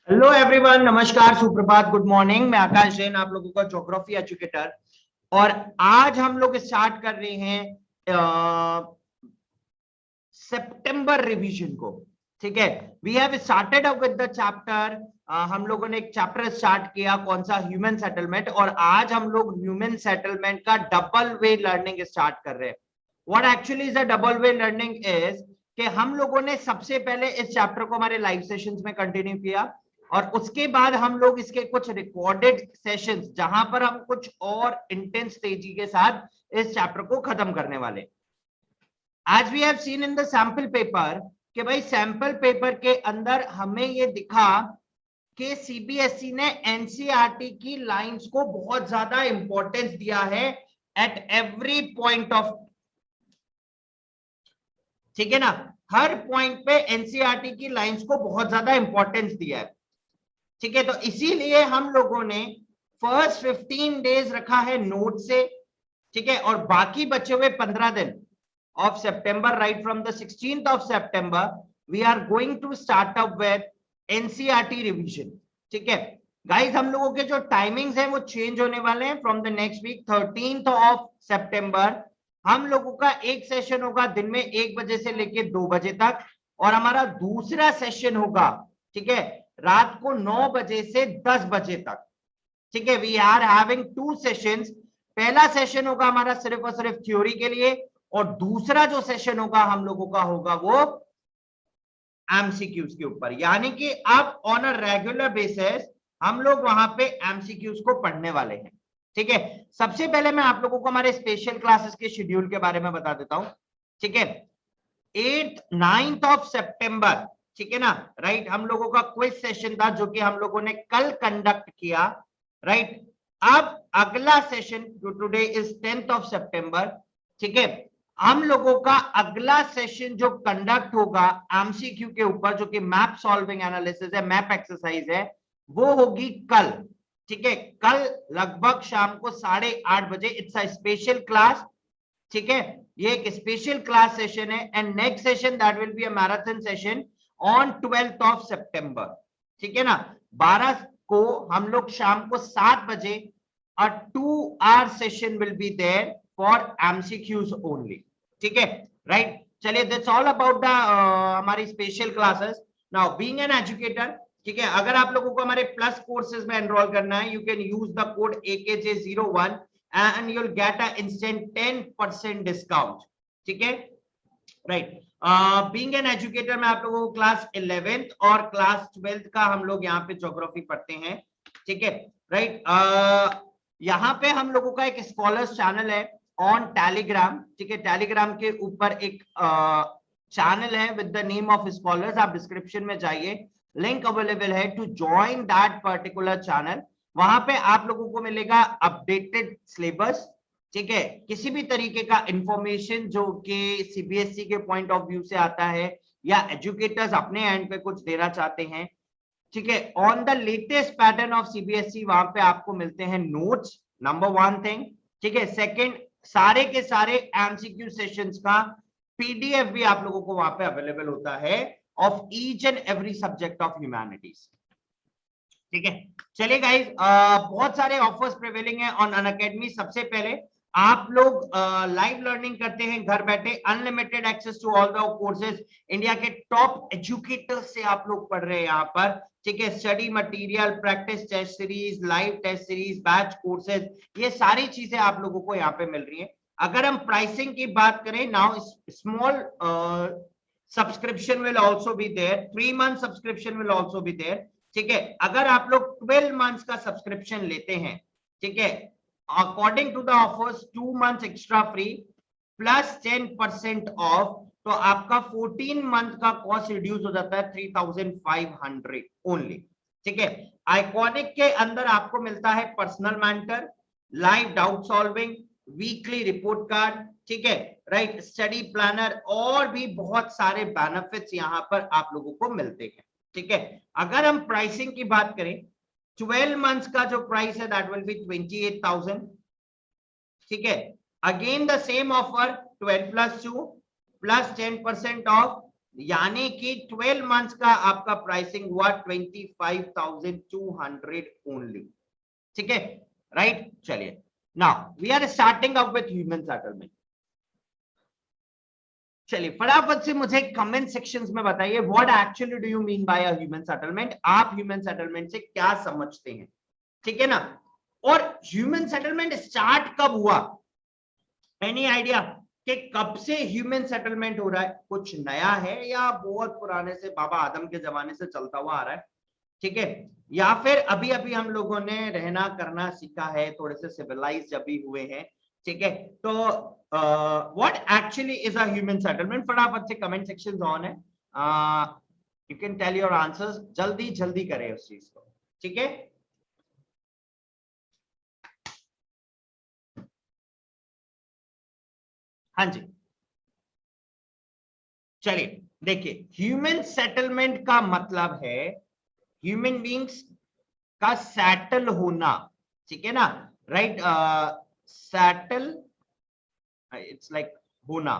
Hello everyone, नमस्कार, सुप्रभात, good morning. मैं आकाश जैन, आप लोगों का ज्योग्राफी एजुकेटर। और आज हम लोग स्टार्ट कर रहे हैं सितंबर रिवीजन को। ठीक है, we have started up with the chapter. हम लोगों ने एक चैप्टर स्टार्ट किया, कौन सा, ह्यूमन सेटलमेंट। और आज हम लोग ह्यूमन सेटलमेंट का डबल वे लर्निंग स्टार्ट कर रहे हैं। What actually is a double way learning is कि हम लोगों ने सबसे पहले इस चैप्टर को हमारे लाइव सेशंस में कंटिन्यू किया, और उसके बाद हम लोग इसके कुछ रिकॉर्डेड सेशंस जहां पर हम कुछ और इंटेंस तेजी के साथ इस चैप्टर को खत्म करने वाले। आज we have seen in the sample paper कि भाई सैंपल पेपर के अंदर हमें ये दिखा कि सीबीएसई ने एनसीईआरटी की लाइंस को बहुत ज्यादा इंपॉर्टेंस दिया है एट एवरी पॉइंट ऑफ। ठीक है ना, हर पॉइंट पे एनसीईआरटी की लाइंस को बहुत ज्यादा इंपॉर्टेंस दिया है। ठीक है, तो इसीलिए हम लोगों ने फर्स्ट 15 डेज रखा है नोट से। ठीक है, और बाकी बचे हुए 15 दिन of September, right from the 16th of September, we are going to start up with NCERT revision. ठीक है गाइस, हम लोगों के जो टाइमिंग्स हैं वो चेंज होने वाले हैं from the next week 13th of September। हम लोगों का एक सेशन होगा दिन में 1 बजे से लेके 2 बजे तक, और हमारा दूसरा सेशन होगा, ठीक है, रात को 9 बजे से 10 बजे तक। ठीक है, वी आर हैविंग 2 सेशंस। पहला सेशन होगा हमारा सिर्फ और सिर्फ थ्योरी के लिए, और दूसरा जो सेशन होगा हम लोगों का होगा वो एमसीक्यूज के ऊपर। यानी कि अब ऑन अ रेगुलर बेसिस हम लोग वहां पे एमसीक्यूज को पढ़ने वाले हैं। ठीक है, सबसे पहले मैं आप लोगों को हमारे स्पेशल क्लासेस के शेड्यूल के बारे में बता देता हूं। ठीक है, 8th 9th ऑफ सितंबर, ठीक है ना, राइट, हम लोगों का क्विज सेशन था जो कि हम लोगों ने कल कंडक्ट किया, राइट। अब अगला सेशन जो today is 10th of September, ठीक है, हम लोगों का अगला सेशन जो कंडक्ट होगा एमसीक्यू के ऊपर, जो कि मैप सॉल्विंग एनालिसिस है, मैप एक्सरसाइज है, वो होगी कल। ठीक है, कल लगभग शाम को 8:30 बजे। It's a special class. ठीक है, ये एक स्पेशल क्लास सेशन है, and next session that will be a marathon session on 12th of September. ठीक है ना, 12 को हम लोग शाम को 7 बजे a 2 hour session will be there for MCQs only. ठीक है, राइट। चलिए, दैट्स ऑल अबाउट द हमारी special classes. Now being an educator, ठीक है, अगर आप लोगों को हमारे प्लस कोर्सेज में एनरोल करना है, you can use the code AKJ01 and you'll get an instant 10% discount. ठीक है, राइट। बीइंग एन एजुकेटर में आप लोगों को क्लास 11th और क्लास 12th का हम लोग यहाँ पे ज्योग्राफी पढ़ते हैं। ठीक है, राइट। यहाँ पे हम लोगों का एक स्कॉलर्स चैनल है ऑन टेलीग्राम। ठीक है, टेलीग्राम के ऊपर एक चैनल है with the name of scholars. आप डिस्क्रिप्शन में जाइए, लिंक अवेलेबल है to join that particular channel. वहां पे आप लोगों को मिलेगा अपडेटेड सिलेबस। ठीक है, किसी भी तरीके का इंफॉर्मेशन जो कि सीबीएसई के पॉइंट ऑफ व्यू से आता है, या एजुकेटर्स अपने एंड पे कुछ देना चाहते हैं, ठीक है, on the latest pattern of CBSE, वहां पे आपको मिलते हैं नोट्स, नंबर 1 थिंग। ठीक है, सेकंड, सारे के सारे एमसीक्यू सेशंस का पीडीएफ भी आप लोगों को वहां पे अवेलेबल होता है of each and every subject of humanities. ठीक है, चलिए गाइस, बहुत सारे ऑफर्स प्रिवेलिंग है ऑन अनअकैडमी। सबसे पहले आप लोग लाइव लर्निंग करते हैं घर बैठे, unlimited access to all the courses, India के टॉप एजुकेटर्स से आप लोग पढ़ रहे हैं यहाँ पर। ठीक है, study material, practice test series, live test series, batch courses, ये सारी चीजें आप लोगों को यहाँ पे मिल रही है। अगर हम प्राइसिंग की बात करें, now small subscription will also be there, 3 month subscription will also be there. ठीक है, अगर आप लोग 12 months का सब्सक्रिप्शन लेते हैं, ठीक है, according to the offers 2 months extra free plus 10% off, तो आपका 14 month का कॉस्ट रिड्यूस हो जाता है 3500 ओनली। ठीक है, आइकॉनिक के अंदर आपको मिलता है personal mentor, live doubt solving, weekly report card, ठीक है, राइट, स्टडी प्लानर, और भी बहुत सारे बेनिफिट्स यहाँ पर आप लोगों को मिलते हैं। ठीक है, अगर हम प्राइसिंग की बात करें, 12 months का जो प्राइस है दैट विल बी 28,000। ठीक है, again the same offer, 12 + 2 plus 10% of, यानी कि 12 मंथ्स का आपका प्राइसिंग हुआ 25,200 ओनली। ठीक है, राइट। चलिए, now we are starting up with human settlement. चलिए फटाफट से मुझे कमेंट सेक्शंस में बताइए, what actually do you mean by a human settlement? आप ह्यूमन सेटलमेंट से क्या समझते हैं? ठीक है ना। और ह्यूमन सेटलमेंट स्टार्ट कब हुआ? एनी आइडिया कि कब से ह्यूमन सेटलमेंट हो रहा है? कुछ नया है या बहुत पुराने से, बाबा आदम के जमाने से चलता हुआ आ रहा है? ठीक है, या फिर अभी अभी हम लोगों ने रहना करना सीखा है, थोड़े से सिविलाइज अभी हुए हैं? ठीक है, तो what actually is a human settlement? फटाफट से कमेंट सेक्शन ऑन है, you can tell your answers, जल्दी जल्दी करें उस चीज को। ठीक है, हाँ जी। चलिए देखिए, ह्यूमन सेटलमेंट का मतलब है ह्यूमन बींग्स का सेटल होना। ठीक है ना, राइट। सेटल, इट्स लाइक होना।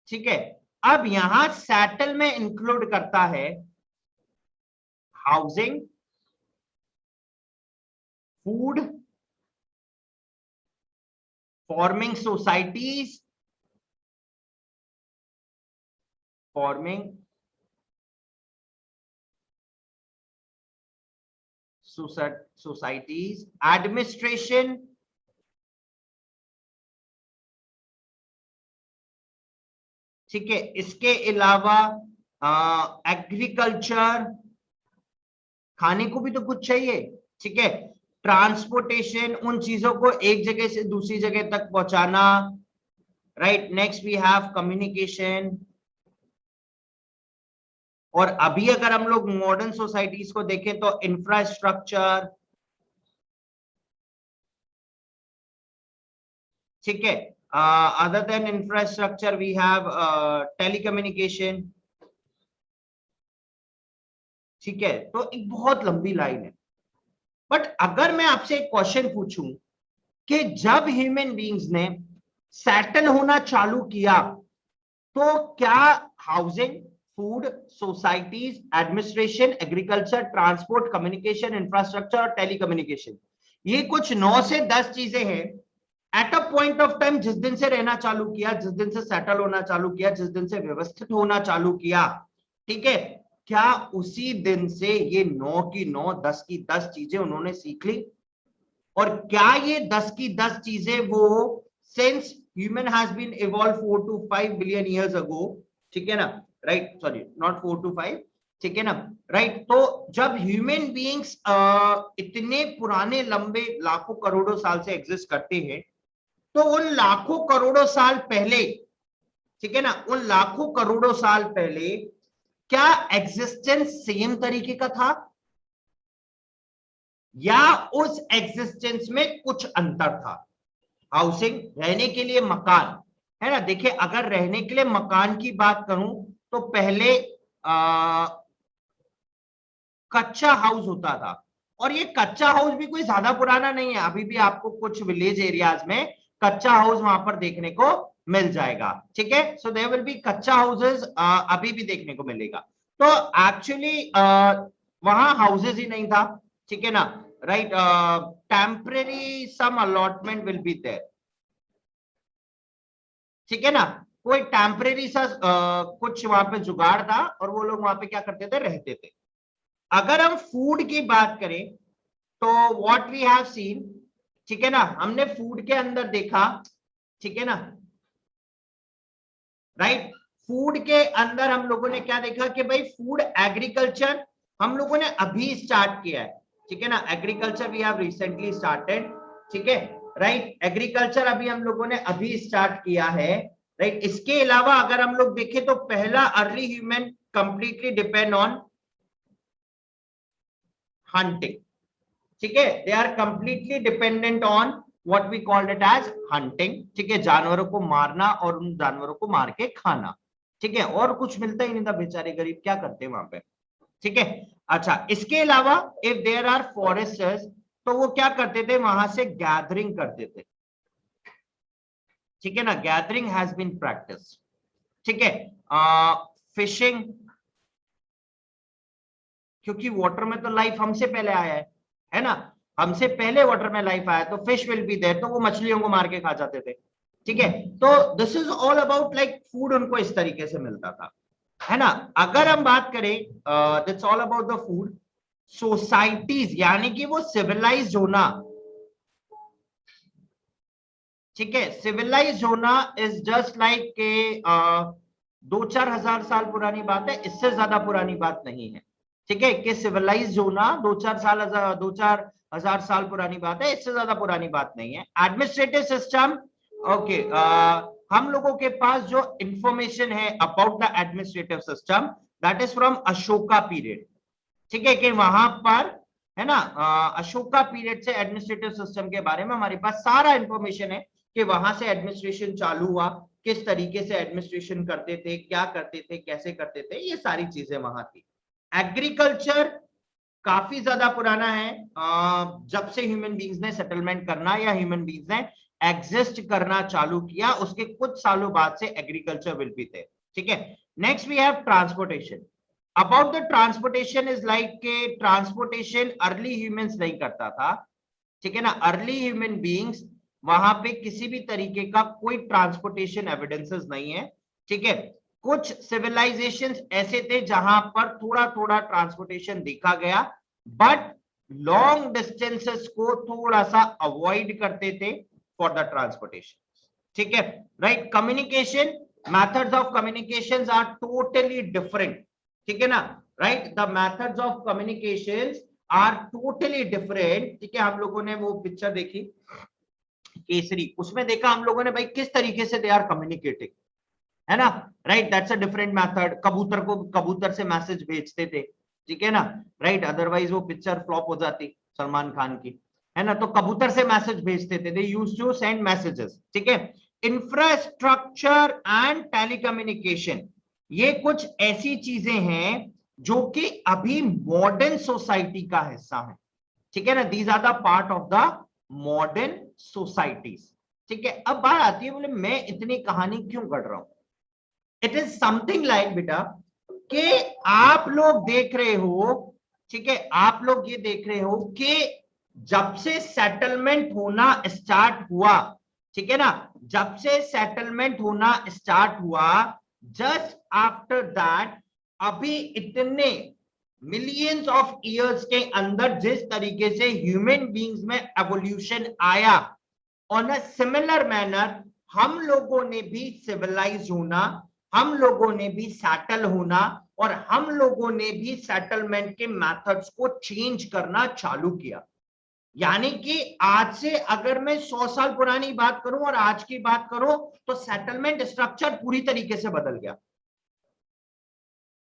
ठीक है, अब यहां सेटल में इंक्लूड करता है housing, food, forming societies, forming societies, administration, ठीक है, इसके अलावा एग्रीकल्चर, खाने को भी तो कुछ चाहिए। ठीक है, ट्रांसपोर्टेशन, उन चीजों को एक जगह से दूसरी जगह तक पहुंचाना, right. Next we have communication. और अभी अगर हम लोग मॉडर्न सोसाइटीज को देखें तो इंफ्रास्ट्रक्चर, ठीक है। Other than infrastructure we have telecommunication. ठीक है, तो एक बहुत लंबी लाइन है। बट अगर मैं आपसे एक क्वेश्चन पूछूं कि जब ह्यूमन बींग्स ने सेटल होना चालू किया, तो क्या housing, food, societies, administration, agriculture, transport, communication, infrastructure और टेलीकम्युनिकेशन, ये कुछ 9 से 10 चीजें हैं at a point of time, जिस दिन से रहना चालू किया, जिस दिन से सेटल होना चालू किया, जिस दिन से व्यवस्थित होना चालू किया, ठीक है, क्या उसी दिन से ये 9 की 9, 10 की 10 चीजें उन्होंने सीख ली? और क्या ये 10 की 10 चीजें वो since human has been evolve 4 to 5 billion years ago, ठीक है ना, राइट, सॉरी नॉट 4 to 5, ठीक है ना, राइट। तो जब ह्यूमन बीइंग्स इतने पुराने लंबे लाखों करोड़ों साल से एग्जिस्ट करते हैं, तो उन लाखों करोड़ों साल पहले, ठीक है ना, उन लाखों करोड़ों साल पहले क्या एग्जिस्टेंस सेम तरीके का था या उस एग्जिस्टेंस में कुछ अंतर था? हाउसिंग, रहने के लिए मकान, है ना। देखिए, अगर रहने के लिए मकान की बात करूं तो पहले कच्चा हाउस होता था, और ये कच्चा हाउस भी कोई ज्यादा पुराना नहीं है, अभी भी आपको कुछ विलेज एरियाज में कच्चा हाउस वहां पर देखने को मिल जाएगा। ठीक है, सो देयर विल बी कच्चा हाउसेस अभी भी देखने को मिलेगा। तो एक्चुअली वहां हाउसेस ही नहीं था, ठीक है ना, right. Temporary some allotment will be there, ठीक है ना, कोई टेम्परेरी सा कुछ वहां पे जुगाड़ था और वो लोग वहां पे क्या करते थे, रहते थे। अगर हम फूड की बात करें तो व्हाट वी हैव सीन, ठीक है ना, हमने फूड के अंदर देखा, ठीक है ना, राइट। फूड के अंदर हम लोगों ने क्या देखा कि भाई फूड एग्रीकल्चर हम लोगों ने अभी स्टार्ट किया है, ठीक है ना, agriculture we have recently started, ठीक है, राइट। एग्रीकल्चर अभी हम लोगों ने अभी स्टार्ट किया है, राइट। इसके अलावा अगर हम लोग देखें तो पहला early human completely depend on hunting, ठीक है, they are completely dependent on what we called it as hunting, ठीक है, जानवरों को मारना और उन जानवरों को मार के खाना, ठीक है, और कुछ मिलता ही नहीं था, बेचारे गरीब क्या करते वहां पे, ठीक है। अच्छा, इसके अलावा इफ देयर आर फॉरेस्टर्स, तो वो क्या करते थे, वहां से गैदरिंग करते थे, ठीक है ना, गैदरिंग हैज बीन प्रैक्टिस, ठीक है। फिशिंग, क्योंकि वाटर में तो लाइफ हमसे पहले आया है ना, हमसे पहले वाटर में लाइफ आया, तो फिश विल बी देयर, तो वो मछलियों को मार के खा जाते थे। ठीक है, तो this is all about like food उनको इस तरीके से मिलता था, है ना। अगर हम बात करें that's all about the food. Societies यानी कि वो सिविलाइज्ड होना, ठीक है, सिविलाइज्ड होना इज जस्ट लाइक के 2-4 हजार साल पुरानी बात है, इससे ज्यादा पुरानी बात नहीं है। ठीक है, कि सिविलाइज्ड होना 2-4 हजार साल पुरानी बात है, इससे ज्यादा पुरानी बात नहीं है। एडमिनिस्ट्रेटिव सिस्टम, ओके, हम लोगों के पास जो इंफॉर्मेशन है about the administrative system that is from Ashoka period. ठीक है, कि वहां पर, है ना, अशोका पीरियड से एडमिनिस्ट्रेटिव सिस्टम के बारे में हमारे पास सारा इंफॉर्मेशन है कि वहां से एडमिनिस्ट्रेशन चालू हुआ, किस तरीके से एडमिनिस्ट्रेशन करते थे, क्या करते थे, कैसे करते थे, ये सारी चीजें वहां थी। एग्रीकल्चर काफी ज्यादा पुराना है, जब से ह्यूमन बींग्स ने सेटलमेंट करना या ह्यूमन बींग्स ने एग्जिस्ट करना चालू किया, उसके कुछ सालों बाद से एग्रीकल्चर विल बी देयर। ठीक है, next we have transportation. About the transportation is like के ट्रांसपोर्टेशन अर्ली ह्यूमंस नहीं करता था, ठीक है ना, अर्ली ह्यूमन बीइंग्स वहां पे किसी भी तरीके का कोई ट्रांसपोर्टेशन एविडेंसेस नहीं है। ठीक है, कुछ सिविलाइजेशंस ऐसे थे जहां पर थोड़ा थोड़ा ट्रांसपोर्टेशन देखा गया, बट लॉन्ग डिस्टेंसेस को थोड़ा सा अवॉइड करते थे फॉर द ट्रांसपोर्टेशन। ठीक है, right. Communication, methods of communications are totally different, ठीक है ना, right, the methods of communications are totally different। ठीक है, हम लोगों ने वो पिक्चर देखी केसरी, उसमें देखा हम लोगों ने भाई किस तरीके से दे आर कम्युनिकेटिंग, है ना, right, that's a different method. कबूतर को कबूतर से मैसेज भेजते थे, ठीक है ना, राइट, अदरवाइज वो पिक्चर फ्लॉप हो जाती सलमान खान की, है ना, तो कबूतर से मैसेज भेजते थे, they used to send messages. ठीक है, इंफ्रास्ट्रक्चर एंड टेलीकम्युनिकेशन, ये कुछ ऐसी चीजें हैं जो कि अभी मॉडर्न सोसाइटी का हिस्सा है। ठीक है ना, these are the part of the modern societies. ठीक है, अब बात आती है, बोले मैं इतनी कहानी क्यों कर रहा हूं। इट इज समथिंग लाइक बेटा कि आप लोग देख रहे हो, ठीक है, आप लोग ये देख रहे हो कि जब से सेटलमेंट होना स्टार्ट हुआ, ठीक है ना, जब से सेटलमेंट होना स्टार्ट हुआ, जस्ट आफ्टर दैट अभी इतने मिलियंस ऑफ ईयर्स के अंदर जिस तरीके से ह्यूमन बीइंग्स में एवोल्यूशन आया, ऑन अ सिमिलर मैनर हम लोगों ने भी सिविलाइज होना, हम लोगों ने भी सेटल होना, और हम लोगों ने भी सेटलमेंट के मेथड्स को चेंज करना चालू किया। यानी कि आज से अगर मैं 100 साल पुरानी बात करूं और आज की बात करूं तो सेटलमेंट स्ट्रक्चर पूरी तरीके से बदल गया।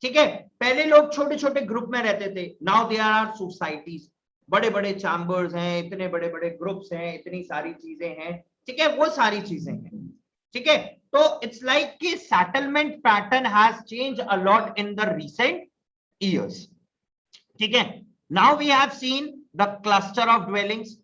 ठीक है, पहले लोग छोटे छोटे ग्रुप में रहते थे, नाउ देयर आर सोसाइटीज, बड़े बड़े चैम्बर्स हैं, इतने बड़े बड़े ग्रुप्स हैं, इतनी सारी चीजें हैं। ठीक है, वो सारी चीजें हैं। ठीक है, तो इट्स लाइक कि settlement pattern has change a lot in the recent years. ठीक है, now we have seen the cluster of dwellings.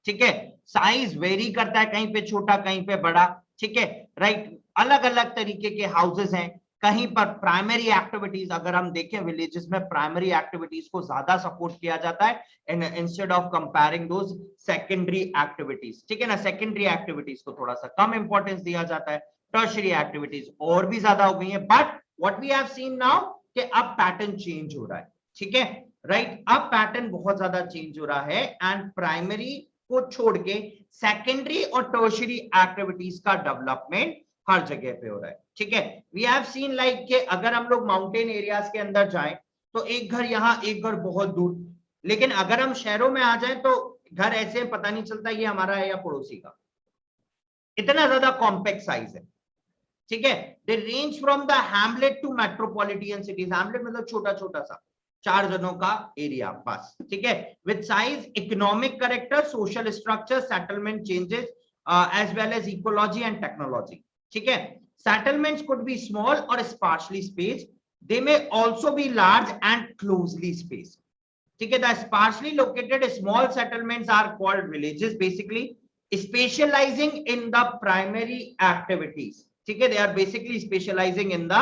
ठीक है, साइज वेरी करता है, कहीं पे छोटा कहीं पे बड़ा। ठीक है, राइट, अलग अलग तरीके के हाउसेस हैं। कहीं पर प्राइमरी एक्टिविटीज, अगर हम देखें विलेजेस में प्राइमरी एक्टिविटीज को ज्यादा सपोर्ट किया जाता है instead of comparing those secondary activities. ठीक है ना, सेकेंडरी एक्टिविटीज को थोड़ा सा कम इंपॉर्टेंस दिया जाता है, टर्शियरी एक्टिविटीज और भी ज्यादा हो गई है। But what we have seen now कि अब पैटर्न चेंज हो रहा है। ठीक है, राइट, अब पैटर्न बहुत ज्यादा चेंज हो रहा है एंड प्राइमरी को छोड़ के सेकेंडरी और टर्शियरी एक्टिविटीज का डेवलपमेंट हर जगह पे हो रहा है। ठीक है, वी हैव सीन लाइक कि अगर हम लोग माउंटेन एरियाज के अंदर जाएं तो एक घर यहाँ, एक घर बहुत दूर, लेकिन अगर हम शहरों में आ जाएं तो घर ऐसे पता नहीं चलता ये हमारा है या पड़ोसी का, इतना ज्यादा कॉम्पैक्ट साइज है। ठीक है, they range from the hamlet to metropolitan cities. Hamlet मतलब छोटा छोटा सा 4 जनों का एरिया बस। ठीक है, with size, economic character, social structure, settlement changes as well as ecology and technology. ठीक है, settlements could be small or sparsely spaced, they may also be large and closely spaced. ठीक है, the sparsely located small settlements are called villages, basically specializing in the primary activities. ठीक है, they are basically specialising in the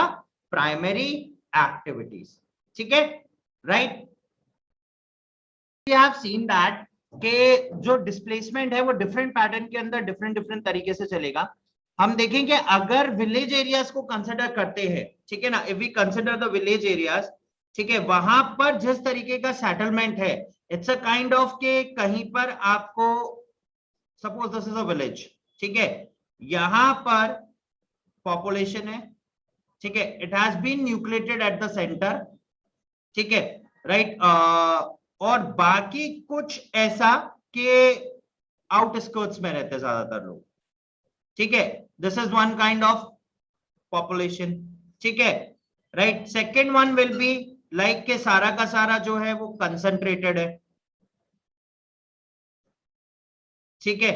primary activities, ठीक है, right. We have seen that के जो displacement है वो डिफरेंट पैटर्न के अंदर डिफरेंट डिफरेंट तरीके से चलेगा। हम देखेंगे अगर विलेज एरियाज को कंसिडर करते हैं, ठीक है ना, if we consider the village areas, ठीक है, वहां पर जिस तरीके का सेटलमेंट है, इट्स अ काइंड ऑफ के कहीं पर आपको suppose this is a village, ठीक है, यहां पर पॉपुलेशन है, ठीक है, it has been nucleated at the centre, ठीक है, राइट, और बाकी कुछ ऐसा के आउटस्कर्ट्स में रहते हैं ज्यादातर लोग, ठीक है, this is one kind of population, ठीक है, right. Second one will be like के सारा का सारा जो है वो कंसंट्रेटेड है, ठीक है,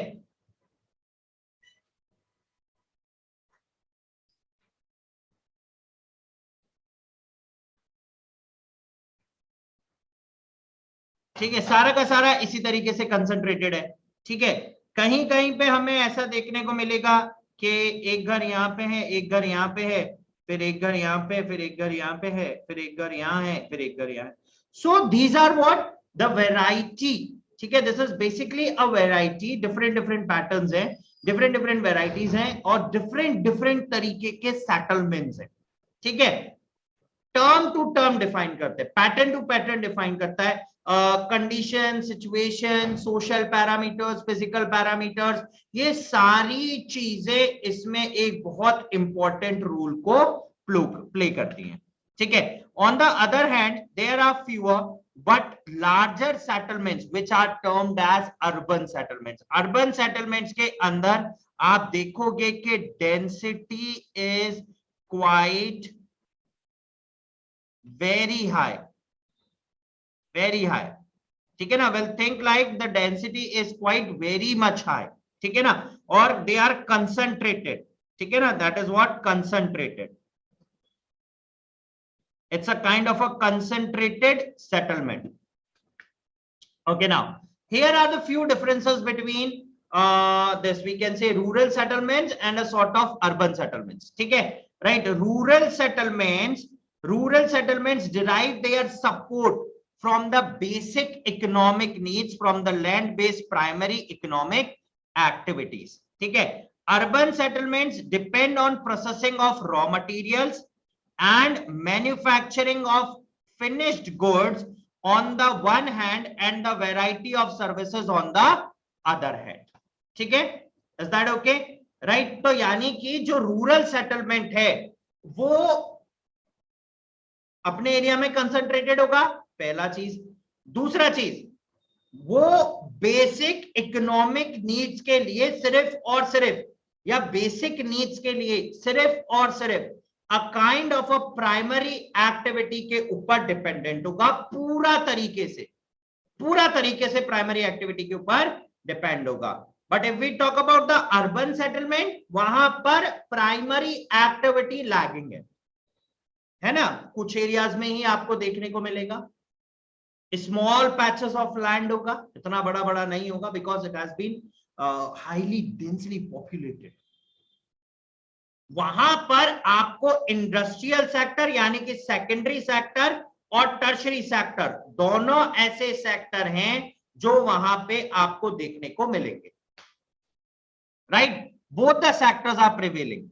ठीक है, सारा का सारा इसी तरीके से कंसंट्रेटेड है, ठीक है। कहीं कहीं पे हमें ऐसा देखने को मिलेगा कि एक घर यहाँ पे है, एक घर यहाँ पे है, फिर एक घर यहाँ पे, फिर एक घर यहाँ पे है, फिर एक घर यहाँ है, फिर एक घर यहाँ है। So these are what the variety, ठीक है, this is basically a variety, different different patterns हैं, डिफरेंट डिफरेंट वेराइटीज हैं और डिफरेंट डिफरेंट तरीके के सेटलमेंट्स हैं, ठीक है। टर्म टू टर्म डिफाइन करते हैं, पैटर्न टू पैटर्न डिफाइन करता है, condition, situation, social parameters, physical parameters, ये सारी चीजें इसमें एक बहुत इंपॉर्टेंट रोल को प्ले करती हैं, ठीक है। On the other hand there are fewer but larger settlements which are termed as urban settlements. Urban settlements के अंदर आप देखोगे कि density is quite very high, very high, ठीक है ना, well think like the density is quite very much high, ठीक है ना, और they are concentrated, ठीक है ना, that is what concentrated, it's a kind of a concentrated settlement, okay। Now here are the few differences between this we can say rural settlements and a sort of urban settlements, ठीक है, right। Rural settlements derive their support from the basic economic needs from the land based primary economic activities, ठीक है। Urban settlements depend on processing of raw materials and manufacturing of finished goods on the one hand and the variety of services on the other hand, ठीक है, is that okay, right। तो यानी कि जो rural settlement है वो अपने area में कंसंट्रेटेड होगा, पहला चीज। दूसरा चीज, वो बेसिक इकोनॉमिक नीड्स के लिए सिर्फ और सिर्फ, या बेसिक नीड्स के लिए सिर्फ और सिर्फ a kind of a primary activity के ऊपर डिपेंडेंट होगा, पूरा तरीके से प्राइमरी एक्टिविटी के ऊपर डिपेंड होगा। But if we talk about the urban settlement, वहां पर प्राइमरी एक्टिविटी लैगिंग है ना, कुछ एरियाज में ही आपको देखने को मिलेगा, स्मॉल पैचेस ऑफ लैंड होगा, इतना बड़ा बड़ा नहीं होगा, because it has been highly densely populated. वहां पर आपको इंडस्ट्रियल सेक्टर यानी कि सेकेंडरी सेक्टर और टर्शरी सेक्टर, दोनों ऐसे सेक्टर हैं जो वहां पे आपको देखने को मिलेंगे, right. Both the sectors are prevailing,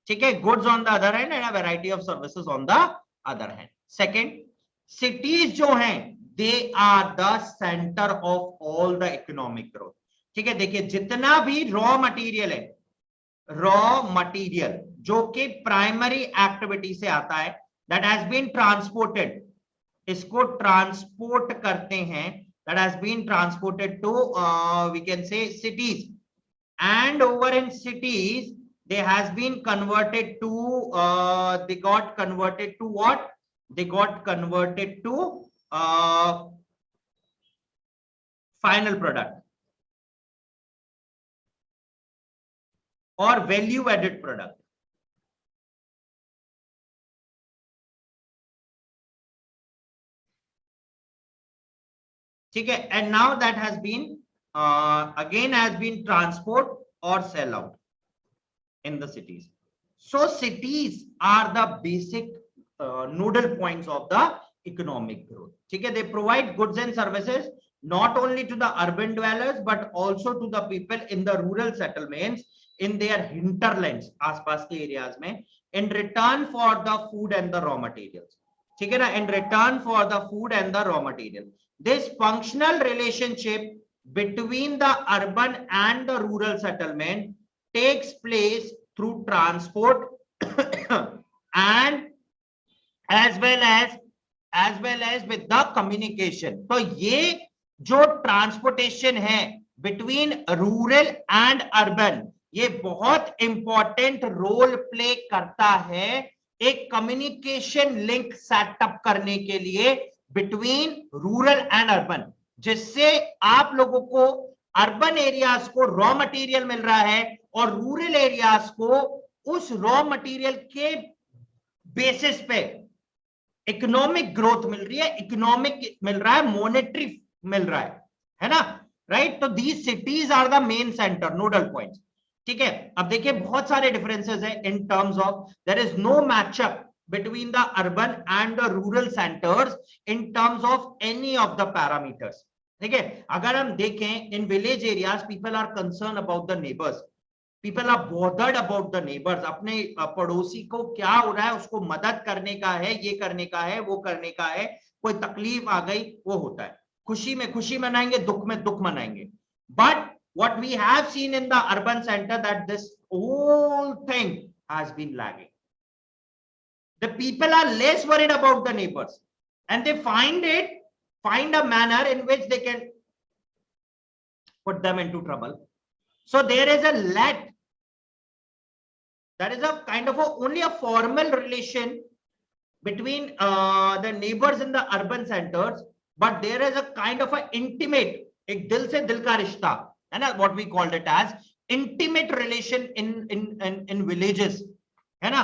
ठीक है, goods on the other hand and a variety of services on the other hand. Second, cities जो हैं they are the centre of all the economic growth, ठीक है। देखिए जितना भी raw material है, रॉ मटेरियल जो कि प्राइमरी एक्टिविटी से आता है, दैट हैज बीन ट्रांसपोर्टेड, इसको ट्रांसपोर्ट करते हैं, that has been transported to we can say cities, and over in cities they has been converted to they got converted to what, they got converted to final product or value added product, ठीक है। and now that has been again has been transport or sell out in the cities, So cities are the basic nodal points of the economic growth. Okay, they provide goods and services not only to the urban dwellers but also to the people in the rural settlements in their hinterlands, आसपास के areas में, in return for the food and the raw materials. ठीक है ना? In return for the food and the raw material. This functional relationship between the urban and the rural settlement takes place through transport and as well as with the communication. तो ये जो transportation है between rural and urban, ये बहुत important role play करता है एक communication link setup करने के लिए बिटवीन रूरल एंड अर्बन, जिससे आप लोगों को अर्बन एरियाज को रॉ मटेरियल मिल रहा है और रूरल एरियाज को उस रॉ मटेरियल के बेसिस पे इकोनॉमिक ग्रोथ मिल रही है, इकोनॉमिक मिल रहा है, मॉनेटरी मिल रहा है ना? राइट. तो these cities are the main centre, nodal points. ठीक है. अब देखिए बहुत सारे डिफरेंसेस है in terms of there is no matchup between the urban and the rural centers in terms of any of the parameters. ठीक है. अगर हम देखें in village areas people are concern about the neighbours, people are bothered about the neighbours. अपने पड़ोसी को क्या हो रहा है उसको मदद करने का है, ये करने का है, वो करने का है. कोई तकलीफ आ गई वो होता है, खुशी में खुशी मनाएंगे, दुख में दुख मनाएंगे. But what we have seen in the urban center that this whole thing has been lagging. The people are less worried about the neighbors and they find a manner in which they can put them into trouble. So there is a let, that is a kind of only a formal relation between the neighbors in the urban centers, but there is a kind of a intimate, एक दिल से दिल का रिश्ता है ना, what we called it as intimate relation in villages, है ना?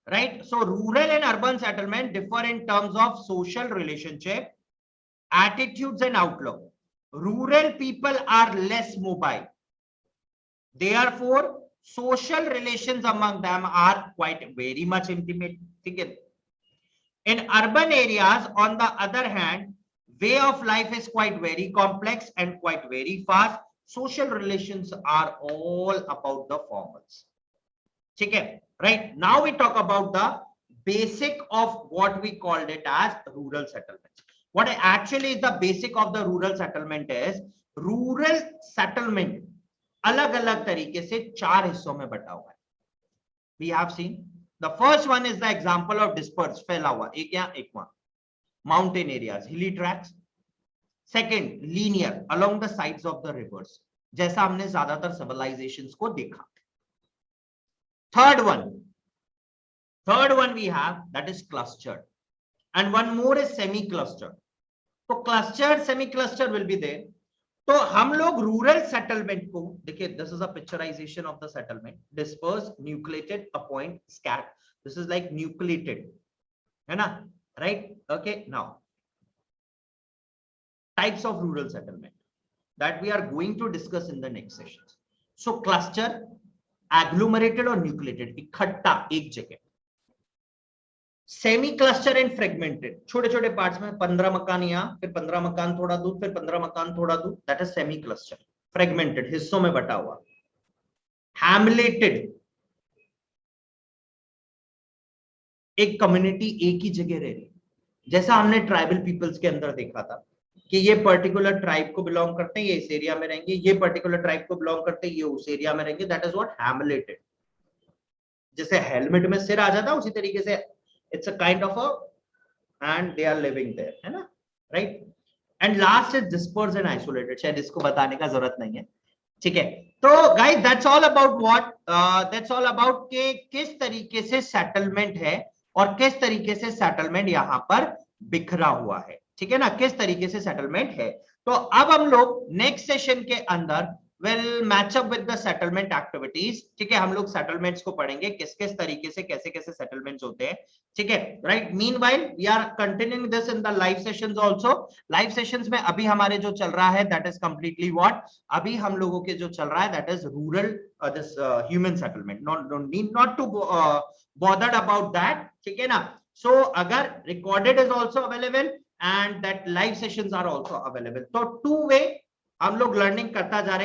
Right. So rural and urban settlement differ in terms of social relationship, attitudes and outlook. Rural people are less mobile, therefore social relations among them are quite very much intimate. In urban areas on the other hand, way of life is quite very complex and quite very fast. Social relations are all about the formals. Okay, right. Now we talk about the basic of what we called it as rural settlement. What actually is the basic of the rural settlement is rural settlement अलग अलग तरीके से चार हिस्सों में बटा हुआ है. We have seen the first one is the example of dispersed, फैला हुआ, एक यहाँ एक वहां, mountain areas, hilly tracts. Second, linear along the sides of the rivers, जैसा हमने ज्यादातर civilizations को देखा. Third one we have, that is clustered, and one more is semi-clustered. So clustered, semi-clustered will be there. तो हम लोग rural settlement को देखिए, this is a picturisation of the settlement, disperse, nucleated, अपॉइंट, scat. This is like nucleated, है ना? Right. Okay. Now types of rural settlement that we are going to discuss in the next sessions. So cluster, agglomerated और nucleated, इकट्ठा एक जगह. Semi cluster and fragmented, छोटे छोटे parts में 15 मकान यहाँ, फिर 15 मकान थोड़ा दूर, फिर 15 मकान थोड़ा दूर, that is semi cluster. Fragmented, हिस्सों में बटा हुआ. हैमलेटेड, एक कम्युनिटी एक ही जगह रह रही, जैसा हमने ट्राइबल पीपल्स के अंदर देखा था कि ये पर्टिकुलर ट्राइब को बिलोंग करते हैं, ये इस एरिया में रहेंगे, ये पर्टिकुलर ट्राइब को बिलोंग करते हैं, ये उस एरिया में रहेंगे. That is what hamleted. जैसे हेलमेट में सिर आ जाता है उसी तरीके से it's a kind of a, and they are living there, है ना? Right. And last is dispersed and isolated. शायद इसको बताने का जरूरत नहीं है. ठीक है. तो guys, that's all about what, that's all about के किस तरीके से सेटलमेंट है और किस तरीके से सेटलमेंट यहाँ पर बिखरा हुआ है. ठीक है ना? किस तरीके से सेटलमेंट है. तो अब हम लोग नेक्स्ट सेशन के अंदर will match up with the settlement activities. ठीक है, हम लोग settlements को पढ़ेंगे, किस किस तरीके से कैसे कैसे settlements होते हैं, ठीक है, right? Meanwhile we are continuing this in the live sessions also. Live sessions में अभी हमारे जो चल रहा है that is completely what, अभी हम लोगों के जो चल रहा है that is rural this human settlement. Need not to bothered about that, ठीक है ना? So अगर recorded is also available and that live sessions are also available. तो two way हम लोग लर्निंग करता जा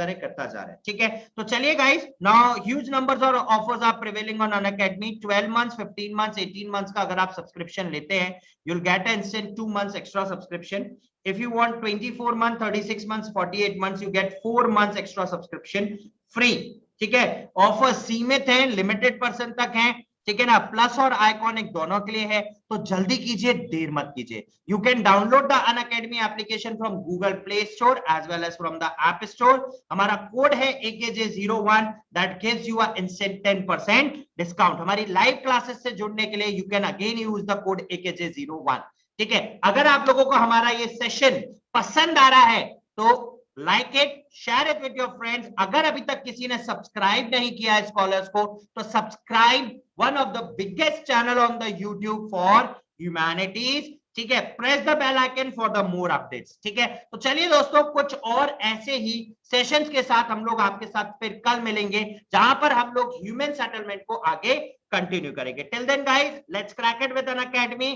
रहे, ठीक है? तो चलिए गाइस, नाउ ह्यूज नंबर्स और offers are prevailing on Unacademy. 12 months, 15 months, 18 months का अगर आप सब्सक्रिप्शन लेते हैं, you will get a instant 2 months extra subscription. If you want 24 month, 36 months, 48 months, you get 4 months extra subscription free, ठीक है? Offer सीमित है, लिमिटेड पर्सन तक है, ठीक है ना? प्लस और आइकॉनिक दोनों के लिए है, तो जल्दी कीजिए, देर मत कीजिए. You can download the Unacademy application from Google Play Store as well as from the App Store. हमारा कोड है AKJ01 that gives you a instant 10% discount. हमारी लाइव क्लासेस से जुड़ने के लिए you can again use the code AKJ01, ठीक है? अगर आप लोगों को हमारा ये सेशन पसंद आ रहा है तो like it, share it with your friends. अगर अभी तक किसी ने सब्सक्राइब नहीं किया है स्कॉलर्स को, तो subscribe one of the biggest channel on the YouTube for humanities, ठीक है? Press the bell icon for the more updates, ठीक है? तो चलिए दोस्तों, कुछ और ऐसे ही सेशंस के साथ हम लोग आपके साथ फिर कल मिलेंगे, जहां पर हम लोग ह्यूमन सेटलमेंट को आगे कंटिन्यू करेंगे. Till then guys, let's crack it with Unacademy.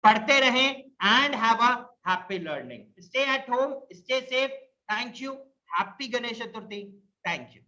पढ़ते रहें and have a happy learning. Stay at home, stay safe. Thank you. Happy Ganesh Chaturthi. Thank you.